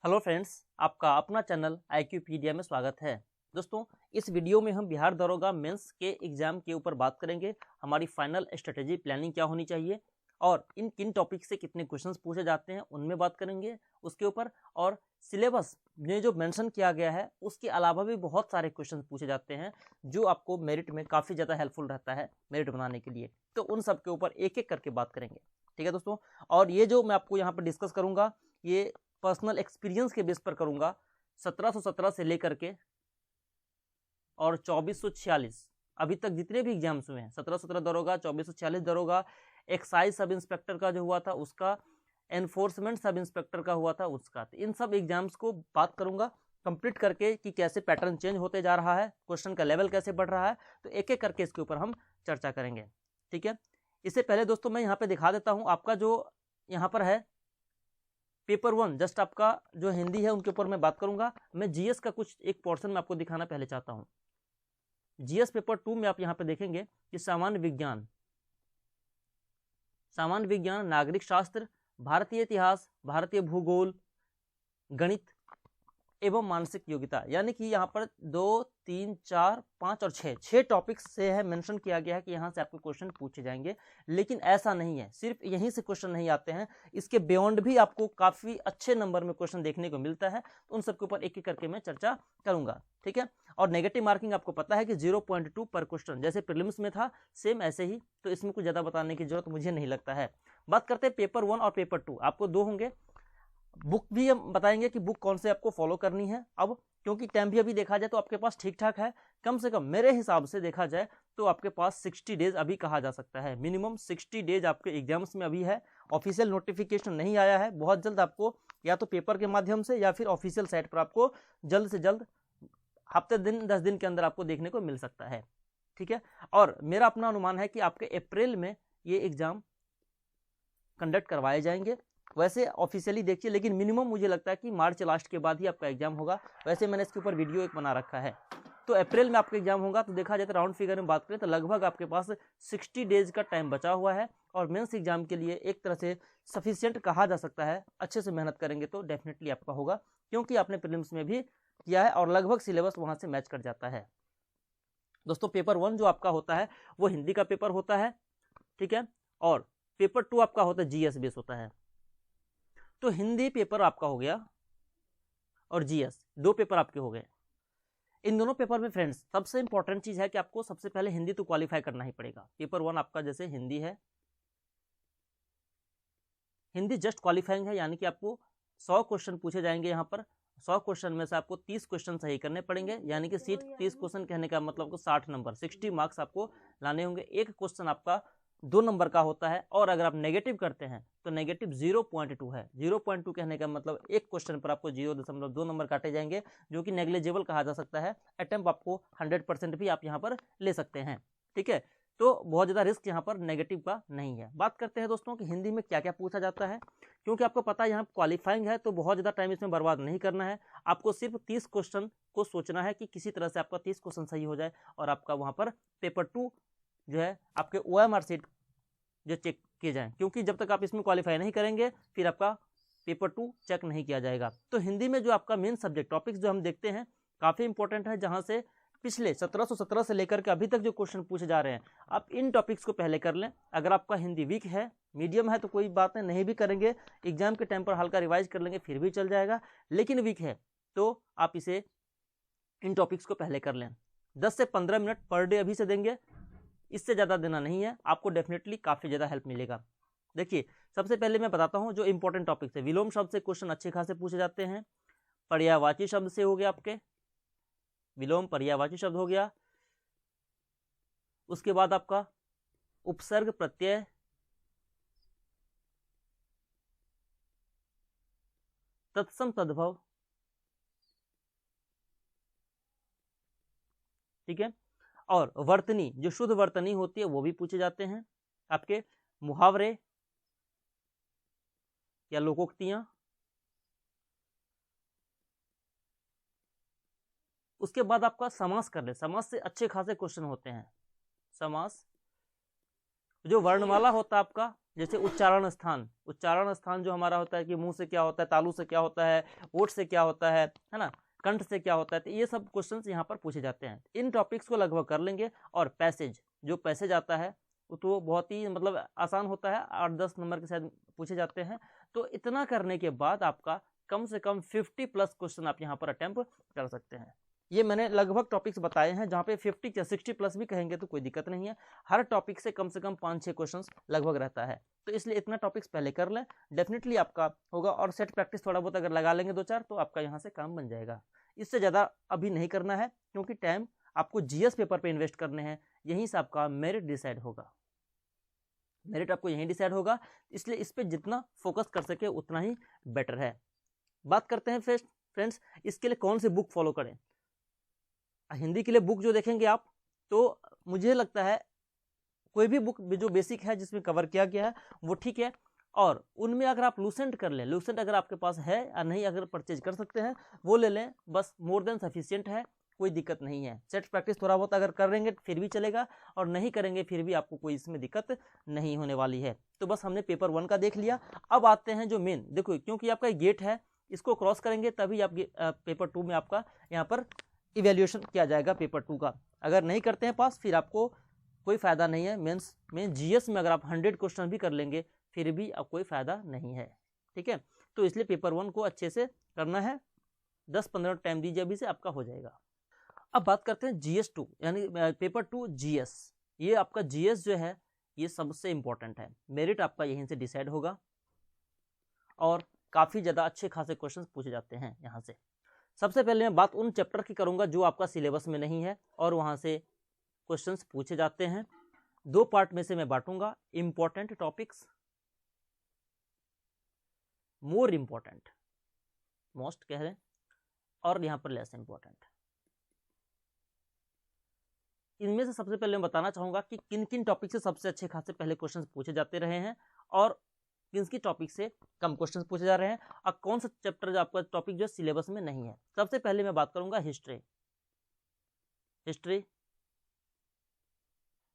Hello friends, आपका अपना channel IQpedia में स्वागत है। दोस्तों, इस वीडियो में हम बिहार दरोगा मेंस के एग्जाम के ऊपर बात करेंगे। हमारी फाइनल स्ट्रेटेजी प्लानिंग क्या होनी चाहिए और इन किन टॉपिक से कितने क्वेश्चंस पूछे जाते हैं उनमें बात करेंगे उसके ऊपर। और सिलेबस में जो मेंशन किया गया है उसके अलावा भी बहुत सारे क्वेश्चन पूछे जाते हैं जो आपको मेरिट में काफ़ी ज़्यादा हेल्पफुल रहता है मेरिट बनाने के लिए। तो उन सब के ऊपर एक एक करके बात करेंगे, ठीक है दोस्तों। और ये जो मैं आपको यहाँ पर डिस्कस करूँगा ये पर्सनल एक्सपीरियंस के बेस पर करूंगा। 1717 से लेकर के और 2446 अभी तक जितने भी एग्जाम्स हुए हैं, 1717 दरोगा, 2446 दरोगा, एक्साइज सब इंस्पेक्टर का जो हुआ था उसका, एनफोर्समेंट सब इंस्पेक्टर का हुआ था उसका, तो इन सब एग्जाम्स को बात करूंगा कंप्लीट करके कि कैसे पैटर्न चेंज होते जा रहा है, क्वेश्चन का लेवल कैसे बढ़ रहा है। तो एक एक करके इसके ऊपर हम चर्चा करेंगे, ठीक है। इससे पहले दोस्तों मैं यहाँ पे दिखा देता हूँ आपका जो यहाँ पर है पेपर 1, जस्ट आपका जो हिंदी है उनके ऊपर मैं बात करूंगा। मैं जीएस का कुछ एक पोर्शन में आपको दिखाना पहले चाहता हूं। जीएस पेपर 2 में आप यहां पे देखेंगे कि सामान्य विज्ञान, नागरिक शास्त्र, भारतीय इतिहास, भारतीय भूगोल, गणित एवं मानसिक योग्यता, यानी कि यहाँ पर 2, 3, 4, 5 और 6 टॉपिक्स से है मेंशन किया गया है कि यहाँ से आपको क्वेश्चन पूछे जाएंगे। लेकिन ऐसा नहीं है, सिर्फ यहीं से क्वेश्चन नहीं आते हैं, इसके बियॉन्ड भी आपको काफ़ी अच्छे नंबर में क्वेश्चन देखने को मिलता है। तो उन सबके ऊपर एक एक करके मैं चर्चा करूंगा, ठीक है। और नेगेटिव मार्किंग आपको पता है कि 0.2 पर क्वेश्चन, जैसे प्रीलिम्स में था सेम ऐसे ही, तो इसमें कुछ ज़्यादा बताने की जरूरत मुझे नहीं लगता है। बात करते हैं पेपर 1 और पेपर 2, आपको 2 होंगे। बुक भी हम बताएंगे कि बुक कौन से आपको फॉलो करनी है। अब क्योंकि टाइम भी अभी देखा जाए तो आपके पास ठीक ठाक है, कम से कम मेरे हिसाब से देखा जाए तो आपके पास 60 डेज अभी कहा जा सकता है, मिनिमम 60 डेज आपके एग्जाम्स में अभी है। ऑफिशियल नोटिफिकेशन नहीं आया है, बहुत जल्द आपको या तो पेपर के माध्यम से या फिर ऑफिशियल साइट पर आपको जल्द से जल्द हफ्ते दिन 10 दिन के अंदर आपको देखने को मिल सकता है, ठीक है। और मेरा अपना अनुमान है कि आपके अप्रैल में ये एग्जाम कंडक्ट करवाए जाएंगे। वैसे ऑफिशियली देखिए, लेकिन मिनिमम मुझे लगता है कि मार्च लास्ट के बाद ही आपका एग्जाम होगा। वैसे मैंने इसके ऊपर वीडियो एक बना रखा है। तो अप्रैल में आपका एग्जाम होगा, तो देखा जाए तो राउंड फिगर में बात करें तो लगभग आपके पास 60 डेज का टाइम बचा हुआ है। और मेंस एग्जाम के लिए एक तरह से सफिशियंट कहा जा सकता है। अच्छे से मेहनत करेंगे तो डेफिनेटली आपका होगा, क्योंकि आपने प्रीलिम्स में भी किया है और लगभग सिलेबस वहां से मैच कर जाता है। दोस्तों, पेपर 1 जो आपका होता है वो हिंदी का पेपर होता है, ठीक है। और पेपर 2 आपका होता है जीएस बेस होता है। तो हिंदी पेपर आपका हो गया और जीएस 2 पेपर आपके हो गए। इन दोनों पेपर में फ्रेंड्स सबसे इंपॉर्टेंट चीज है कि आपको सबसे पहले हिंदी तो क्वालिफाई करना ही पड़ेगा। पेपर 1 आपका जैसे हिंदी है, हिंदी जस्ट क्वालिफाइंग है, यानी कि आपको 100 क्वेश्चन पूछे जाएंगे। यहाँ पर 100 क्वेश्चन में से आपको 30 क्वेश्चन सही करने पड़ेंगे, यानी कि सीट 30 क्वेश्चन कहने का मतलब को 60 नंबर, 60 मार्क्स आपको लाने होंगे। एक क्वेश्चन आपका 2 नंबर का होता है, और अगर आप नेगेटिव करते हैं तो नेगेटिव 0.2 है। 0.2 कहने का मतलब एक क्वेश्चन पर आपको 0.2 नंबर काटे जाएंगे, जो कि नेग्लिजिबल कहा जा सकता है। अटेम्प्ट आपको 100% भी आप यहाँ पर ले सकते हैं, ठीक है। तो बहुत ज़्यादा रिस्क यहाँ पर नेगेटिव का नहीं है। बात करते हैं दोस्तों कि हिंदी में क्या क्या पूछा जाता है, क्योंकि आपको पता है यहाँ क्वालिफाइंग है, तो बहुत ज़्यादा टाइम इसमें बर्बाद नहीं करना है। आपको सिर्फ 30 क्वेश्चन को सोचना है कि किसी तरह से आपका 30 क्वेश्चन सही हो जाए, और आपका वहाँ पर पेपर 2 जो है आपके OMR सीट जो चेक किए जाएं, क्योंकि जब तक आप इसमें क्वालिफाई नहीं करेंगे फिर आपका पेपर 2 चेक नहीं किया जाएगा। तो हिंदी में जो आपका मेन सब्जेक्ट टॉपिक्स जो हम देखते हैं काफ़ी इंपॉर्टेंट है, जहाँ से पिछले 1717 से लेकर के अभी तक जो क्वेश्चन पूछे जा रहे हैं, आप इन टॉपिक्स को पहले कर लें। अगर आपका हिंदी वीक है, मीडियम है, तो कोई बात नहीं भी करेंगे, एग्जाम के टाइम पर हल्का रिवाइज कर लेंगे फिर भी चल जाएगा। लेकिन वीक है तो आप इसे इन टॉपिक्स को पहले कर लें। 10 से 15 मिनट पर डे अभी से देंगे, इससे ज़्यादा देना नहीं है, आपको डेफिनेटली काफ़ी ज़्यादा हेल्प मिलेगा। देखिए, सबसे पहले मैं बताता हूँ जो इंपॉर्टेंट टॉपिक्स है। विलोम शब्द से क्वेश्चन अच्छे खासे पूछे जाते हैं। पर्यायवाची शब्द से हो गया आपके, विलोम पर्यायवाची शब्द हो गया। उसके बाद आपका उपसर्ग प्रत्यय, तत्सम तद्भव, ठीक है। और वर्तनी, जो शुद्ध वर्तनी होती है वो भी पूछे जाते हैं आपके। मुहावरे या लोकोक्तियां। उसके बाद आपका समास कर ले, समास से अच्छे खासे क्वेश्चन होते हैं। समास, जो वर्णमाला होता है आपका, जैसे उच्चारण स्थान जो हमारा होता है कि मुंह से क्या होता है, तालु से क्या होता है, ओठ से क्या होता है ना, कंठ से क्या होता है, तो ये सब क्वेश्चंस यहाँ पर पूछे जाते हैं। इन टॉपिक्स को लगभग कर लेंगे। और पैसेज, जो पैसेज आता है वो तो बहुत ही मतलब आसान होता है, 8-10 नंबर के शायद पूछे जाते हैं। तो इतना करने के बाद आपका कम से कम 50+ क्वेश्चन आप यहाँ पर अटेम्प्ट कर सकते हैं। ये मैंने लगभग टॉपिक्स बताए हैं, जहाँ पे 50 या 60+ भी कहेंगे तो कोई दिक्कत नहीं है। हर टॉपिक से कम 5-6 क्वेश्चन लगभग रहता है, तो इसलिए इतना टॉपिक्स पहले कर लें, डेफिनेटली आपका होगा। और सेट प्रैक्टिस थोड़ा बहुत अगर लगा लेंगे 2-4 तो आपका यहाँ से काम बन जाएगा। इससे ज़्यादा अभी नहीं करना है, क्योंकि टाइम आपको जीएस पेपर पे इन्वेस्ट करने हैं, यहीं से आपका मेरिट डिसाइड होगा। मेरिट आपको यहीं डिसाइड होगा, इसलिए इस पर जितना फोकस कर सके उतना ही बेटर है। बात करते हैं फ्रेंड्स, इसके लिए कौन सी बुक फॉलो करें। हिंदी के लिए बुक जो देखेंगे आप, तो मुझे लगता है कोई भी बुक जो बेसिक है जिसमें कवर किया गया है वो ठीक है। और उनमें अगर आप लूसेंट कर लें, लूसेंट अगर आपके पास है या नहीं, अगर परचेज कर सकते हैं वो ले लें, बस मोर देन सफिशिएंट है, कोई दिक्कत नहीं है। सेट प्रैक्टिस थोड़ा बहुत अगर करेंगे फिर भी चलेगा, और नहीं करेंगे फिर भी आपको कोई इसमें दिक्कत नहीं होने वाली है। तो बस हमने पेपर 1 का देख लिया। अब आते हैं जो मेन, देखो क्योंकि आपका गेट है, इसको क्रॉस करेंगे तभी आप पेपर 2 में आपका यहाँ पर इवैल्यूएशन किया जाएगा पेपर 2 का। अगर नहीं करते हैं पास फिर आपको कोई फ़ायदा नहीं है। मेंस में जीएस में अगर आप 100 क्वेश्चन भी कर लेंगे फिर भी अब कोई फ़ायदा नहीं है, ठीक है। तो इसलिए पेपर 1 को अच्छे से करना है, 10-15 टाइम दीजिए, अभी से आपका हो जाएगा। अब बात करते हैं जीएस 2 यानी पेपर 2 जीएस। ये आपका जीएस जो है ये सबसे इंपॉर्टेंट है, मेरिट आपका यहीं से डिसाइड होगा, और काफ़ी ज़्यादा अच्छे खासे क्वेश्चन पूछे जाते हैं यहाँ से। सबसे पहले मैं बात उन चैप्टर की करूँगा जो आपका सिलेबस में नहीं है और वहाँ से क्वेश्चंस पूछे जाते हैं। 2 पार्ट में से मैं बांटूंगा, important topics, more important, most कह रहे हैं, और यहाँ पर लेस इंपॉर्टेंट। इनमें से सबसे पहले मैं बताना चाहूँगा कि किन किन टॉपिक से सबसे अच्छे खासे पहले क्वेश्चन पूछे जाते रहे हैं और किन की टॉपिक से कम क्वेश्चन पूछे जा रहे हैं, और कौन सा चैप्टर जो आपका टॉपिक जो सिलेबस में नहीं है। सबसे पहले मैं बात करूंगा हिस्ट्री,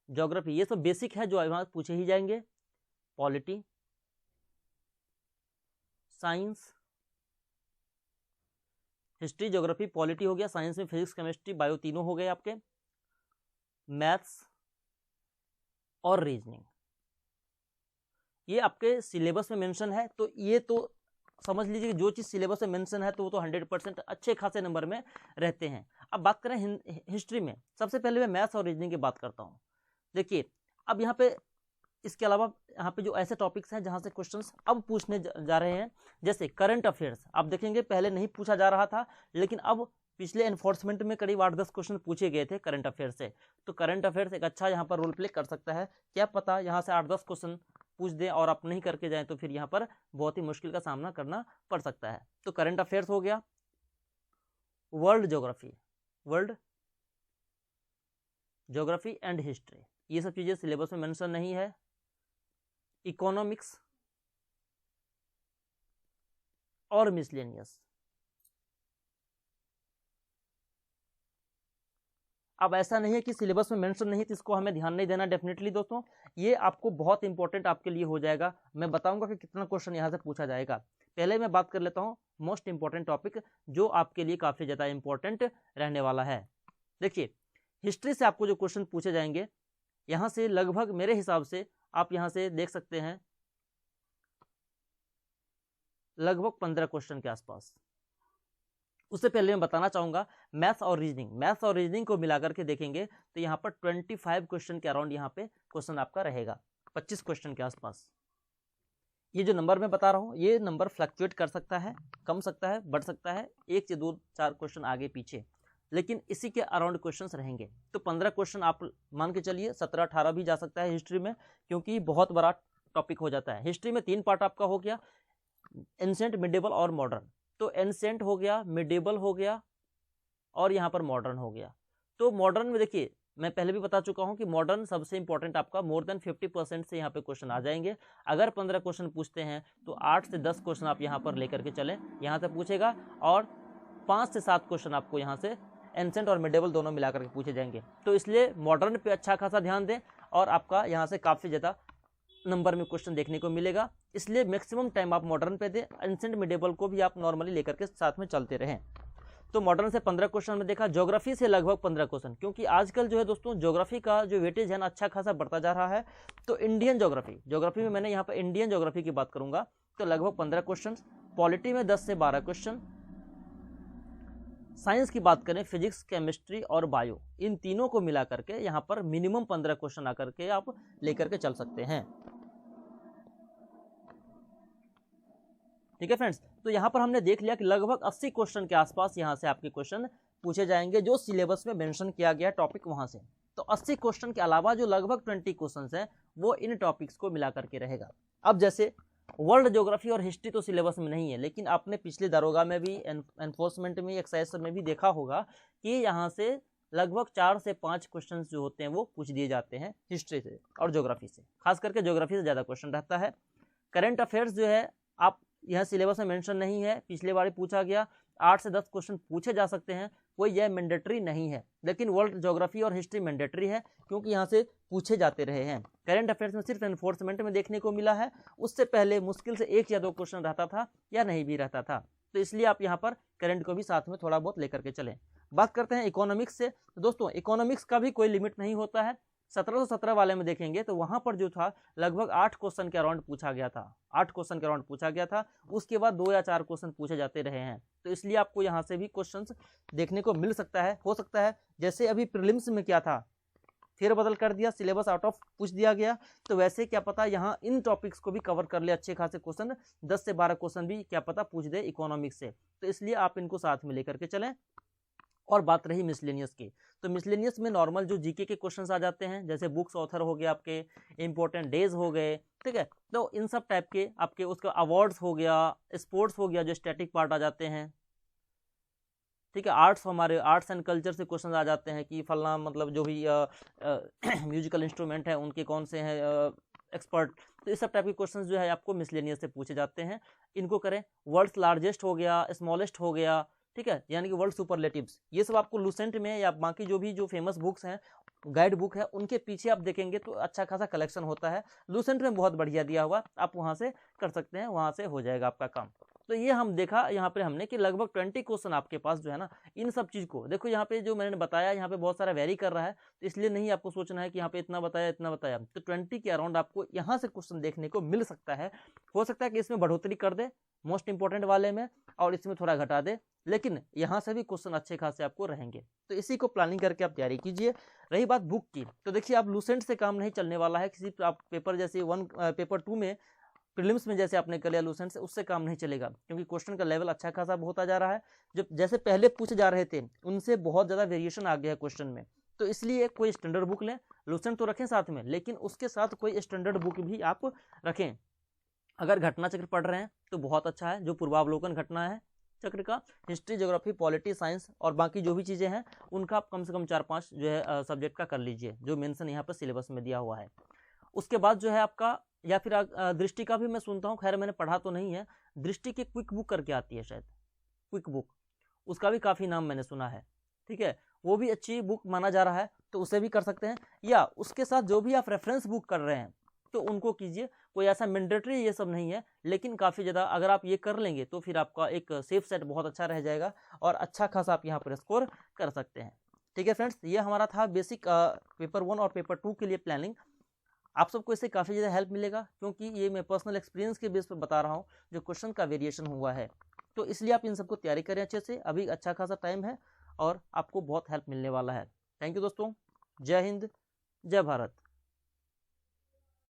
ज्योग्राफी, ये सब बेसिक है जो वहां पूछे ही जाएंगे। Polity, science, history, geography, polity हो गया, साइंस में फिजिक्स, केमिस्ट्री, बायो, तीनों हो गए आपके। मैथ्स और रीजनिंग, ये आपके सिलेबस में मेंशन है, तो ये तो समझ लीजिए कि जो चीज़ सिलेबस में मेंशन है तो वो तो 100% अच्छे खासे नंबर में रहते हैं। अब बात करें हिस्ट्री में, सबसे पहले मैं मैथ्स और रीजनिंग की बात करता हूँ। देखिए अब यहाँ पे इसके अलावा यहाँ पे जो ऐसे टॉपिक्स हैं जहाँ से क्वेश्चंस अब पूछने जा रहे हैं, जैसे करंट अफेयर्स, आप देखेंगे पहले नहीं पूछा जा रहा था, लेकिन अब पिछले एनफोर्समेंट में करीब 8-10 क्वेश्चन पूछे गए थे करंट अफेयर से। तो करंट अफेयर्स एक अच्छा यहाँ पर रोल प्ले कर सकता है, क्या पता यहाँ से 8-10 क्वेश्चन पूछ दें और आप नहीं करके जाएं तो फिर यहाँ पर बहुत ही मुश्किल का सामना करना पड़ सकता है। तो करंट अफेयर्स हो गया। वर्ल्ड ज्योग्राफी एंड हिस्ट्री, ये सब चीज़ें सिलेबस में मेंशन नहीं है। इकोनॉमिक्स और मिसलेनियस, अब ऐसा नहीं है कि सिलेबस में मेंशन नहीं तो इसको हमें ध्यान नहीं देना, डेफिनेटली दोस्तों ये आपको बहुत इंपॉर्टेंट आपके लिए हो जाएगा। मैं बताऊंगा कि कितना क्वेश्चन यहाँ से पूछा जाएगा। पहले मैं बात कर लेता हूँ मोस्ट इंपॉर्टेंट टॉपिक जो आपके लिए काफ़ी ज़्यादा इंपॉर्टेंट रहने वाला है। देखिए हिस्ट्री से आपको जो क्वेश्चन पूछे जाएंगे यहाँ से लगभग मेरे हिसाब से आप यहाँ से देख सकते हैं लगभग 15 क्वेश्चन के आसपास। उससे पहले मैं बताना चाहूँगा मैथ्स और रीजनिंग को मिलाकर के देखेंगे तो यहाँ पर 25 क्वेश्चन के अराउंड यहाँ पे क्वेश्चन आपका रहेगा, 25 क्वेश्चन के आसपास। ये जो नंबर मैं बता रहा हूँ ये नंबर फ्लक्चुएट कर सकता है, कम सकता है, बढ़ सकता है, 1 से 2-4 क्वेश्चन आगे पीछे, लेकिन इसी के अराउंड क्वेश्चंस रहेंगे। तो 15 क्वेश्चन आप मान के चलिए, 17-18 भी जा सकता है हिस्ट्री में, क्योंकि बहुत बड़ा टॉपिक हो जाता है। हिस्ट्री में 3 पार्ट आपका हो गया, एंशिएंट, मिडिवल और मॉडर्न। तो एंशिएंट हो गया, मिडिवल हो गया और यहाँ पर मॉडर्न हो गया। तो मॉडर्न में देखिए मैं पहले भी बता चुका हूँ कि मॉडर्न सबसे इंपॉर्टेंट आपका, मोर देन 50% से यहाँ पे क्वेश्चन आ जाएंगे। अगर 15 क्वेश्चन पूछते हैं तो 8 से 10 क्वेश्चन आप यहाँ पर लेकर के चलें, यहाँ से पूछेगा, और 5 से 7 क्वेश्चन आपको यहाँ से एंशिएंट और मिडिवल दोनों मिलाकर के पूछे जाएंगे। तो इसलिए मॉडर्न पे अच्छा खासा ध्यान दें और आपका यहाँ से काफ़ी ज़्यादा नंबर में क्वेश्चन देखने को मिलेगा, इसलिए मैक्सिमम टाइम आप मॉडर्न पे दें, एंशिएंट मिडिवल को भी आप नॉर्मली लेकर के साथ में चलते रहें। तो मॉडर्न से 15 क्वेश्चन में देखा, ज्योग्राफी से लगभग 15 क्वेश्चन, क्योंकि आजकल जो है दोस्तों ज्योग्राफी का जो वेटेज है ना अच्छा खासा बढ़ता जा रहा है। तो इंडियन ज्योग्राफी में मैंने यहाँ पर इंडियन ज्योग्राफी की बात करूंगा तो लगभग 15 क्वेश्चन, पॉलिटी में 10 से 12 क्वेश्चन, साइंस की बात करें फिजिक्स, केमिस्ट्री और बायो, इन तीनों को मिला करके यहाँ पर मिनिमम 15 क्वेश्चन आकर के आप लेकर के चल सकते हैं। ठीक है फ्रेंड्स, तो यहाँ पर हमने देख लिया कि लगभग 80 क्वेश्चन के आसपास यहाँ से आपके क्वेश्चन पूछे जाएंगे जो सिलेबस में मेंशन किया गया टॉपिक वहां से। तो 80 क्वेश्चन के अलावा जो लगभग 20 क्वेश्चन हैं वो इन टॉपिक्स को मिला करके रहेगा। अब जैसे वर्ल्ड ज्योग्राफी और हिस्ट्री तो सिलेबस में नहीं है, लेकिन आपने पिछले दरोगा में भी, एनफोर्समेंट में, एक्साइज में भी देखा होगा कि यहाँ से लगभग 4 से 5 क्वेश्चन जो होते हैं वो पूछ दिए जाते हैं हिस्ट्री से और ज्योग्राफी से, खास करके ज्योग्राफी से ज़्यादा क्वेश्चन रहता है। करंट अफेयर्स जो है आप यह सिलेबस में मेंशन नहीं है, पिछले बार पूछा गया, 8 से 10 क्वेश्चन पूछे जा सकते हैं, कोई यह मैंडेटरी नहीं है। लेकिन वर्ल्ड ज्योग्राफी और हिस्ट्री मैंडेटरी है क्योंकि यहाँ से पूछे जाते रहे हैं। करंट अफेयर्स में सिर्फ एनफोर्समेंट में देखने को मिला है, उससे पहले मुश्किल से 1 या 2 क्वेश्चन रहता था या नहीं भी रहता था, तो इसलिए आप यहाँ पर करंट को भी साथ में थोड़ा बहुत लेकर के चलें। बात करते हैं इकोनॉमिक्स से, तो दोस्तों इकोनॉमिक्स का भी कोई लिमिट नहीं होता है। 1717 वाले में देखेंगे तो वहां पर जो था लगभग 8 क्वेश्चन के अराउंड पूछा गया था, 8 क्वेश्चन के अराउंड पूछा गया था, उसके बाद 2 या 4 क्वेश्चन पूछे जाते रहे हैं। तो इसलिए आपको यहाँ से भी क्वेश्चंस देखने को मिल सकता है। हो सकता है जैसे अभी प्रीलिम्स में क्या था, फिर बदल कर दिया, सिलेबस आउट ऑफ पूछ दिया गया, तो वैसे क्या पता यहाँ इन टॉपिक्स को भी कवर कर ले अच्छे खासे क्वेश्चन, 10 से 12 क्वेश्चन भी क्या पता पूछ दे इकोनॉमिक्स से। तो इसलिए आप इनको साथ में लेकर के चलें। और बात रही मिसलेनियस की, तो मिसलेनियस में नॉर्मल जो जीके के क्वेश्चंस आ जाते हैं, जैसे बुक्स ऑथर हो गए, आपके इंपॉर्टेंट डेज हो गए, ठीक है, तो इन सब टाइप के आपके उसका अवार्ड्स हो गया, स्पोर्ट्स हो गया, जो स्टैटिक पार्ट आ जाते हैं, ठीक है, आर्ट्स, हमारे आर्ट्स एंड कल्चर से क्वेश्चन आ जाते हैं कि फलना मतलब जो भी म्यूजिकल इंस्ट्रूमेंट है उनके कौन से हैं एक्सपर्ट, तो इस सब टाइप के क्वेश्चंस जो है आपको मिसलेनियस से पूछे जाते हैं। इनको करें। वर्ल्ड्स लार्जेस्ट हो गया, स्मॉलेस्ट हो गया, ठीक है, यानी कि वर्ल्ड सुपरलेटिव्स, ये सब आपको लूसेंट में या बाकी जो भी जो फेमस बुक्स हैं, गाइड बुक है, उनके पीछे आप देखेंगे तो अच्छा खासा कलेक्शन होता है। लूसेंट में बहुत बढ़िया दिया हुआ, आप वहां से कर सकते हैं, वहां से हो जाएगा आपका काम। तो ये हम देखा यहाँ पे हमने कि लगभग 20 क्वेश्चन आपके पास जो है ना, इन सब चीज को देखो, यहाँ पे जो मैंने बताया यहाँ पे बहुत सारा वेरी कर रहा है, तो इसलिए नहीं आपको सोचना है कि यहाँ पे इतना बताया इतना बताया, तो 20 के अराउंड आपको यहाँ से क्वेश्चन देखने को मिल सकता है। हो सकता है कि इसमें बढ़ोतरी कर दे मोस्ट इंपॉर्टेंट वाले में और इसमें थोड़ा घटा दे, लेकिन यहाँ से भी क्वेश्चन अच्छे खासे आपको रहेंगे, तो इसी को प्लानिंग करके आप तैयारी कीजिए। रही बात बुक की, तो देखिए आप लूसेंट से काम नहीं चलने वाला है, किसी आप पेपर जैसे पेपर 2 में प्रीलिम्स में जैसे आपने कर लिया लूसेंट से, उससे काम नहीं चलेगा, क्योंकि क्वेश्चन का लेवल अच्छा खासा होता जा रहा है। जब जैसे पहले पूछे जा रहे थे उनसे बहुत ज़्यादा वेरिएशन आ गया है क्वेश्चन में, तो इसलिए कोई स्टैंडर्ड बुक लें, लूसेंट तो रखें साथ में, लेकिन उसके साथ कोई स्टैंडर्ड बुक भी आप रखें। अगर घटना चक्र पढ़ रहे हैं तो बहुत अच्छा है, जो पूर्वावलोकन घटना है चक्र का, हिस्ट्री, ज्योग्राफी, पॉलिटी, साइंस और बाकी जो भी चीज़ें हैं उनका आप कम से कम 4-5 जो है सब्जेक्ट का कर लीजिए, जो मेंशन यहाँ पर सिलेबस में दिया हुआ है। उसके बाद जो है आपका, या फिर दृष्टि का भी मैं सुनता हूँ, खैर मैंने पढ़ा तो नहीं है, दृष्टि की क्विक बुक करके आती है शायद, क्विक बुक, उसका भी काफ़ी नाम मैंने सुना है, ठीक है, वो भी अच्छी बुक माना जा रहा है, तो उसे भी कर सकते हैं। या उसके साथ जो भी आप रेफरेंस बुक कर रहे हैं तो उनको कीजिए, कोई ऐसा मैंडेटरी ये सब नहीं है, लेकिन काफ़ी ज़्यादा अगर आप ये कर लेंगे तो फिर आपका एक सेफ सेट बहुत अच्छा रह जाएगा और अच्छा खासा आप यहाँ पर स्कोर कर सकते हैं। ठीक है फ्रेंड्स, ये हमारा था बेसिक पेपर 1 और पेपर 2 के लिए प्लानिंग। आप सबको इससे काफ़ी ज़्यादा हेल्प मिलेगा, क्योंकि ये मैं पर्सनल एक्सपीरियंस के बेस पर बता रहा हूँ, जो क्वेश्चन का वेरिएशन हुआ है, तो इसलिए आप इन सबको तैयारी करें अच्छे से, अभी अच्छा खासा टाइम है और आपको बहुत हेल्प मिलने वाला है। थैंक यू दोस्तों, जय हिंद, जय भारत।